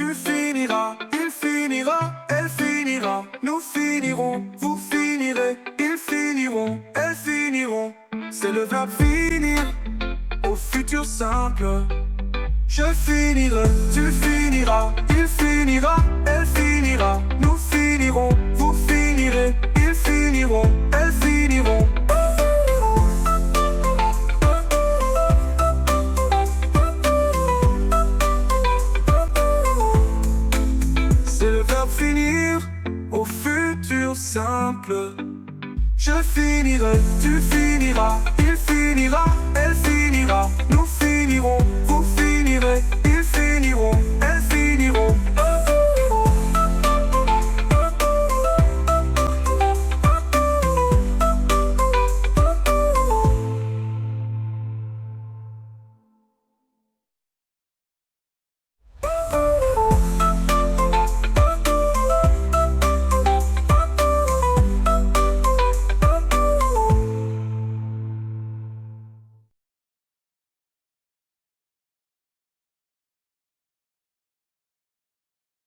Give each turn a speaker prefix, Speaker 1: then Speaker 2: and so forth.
Speaker 1: tu finiras, il finira, elle finira. Nous finirons, vous finirez, ils finiront, elles finiront. C'est le verbe finir, au futur simple. Je finirai, tu finiras, il finira, elle finira. Nous finirons, vous finirez, ils finiront, elles finiront. C'est le verbe finir, au futur simple. Je finirai, tu finiras, il finira, elle finira. Nous finirons, vous finirez, ils finiront.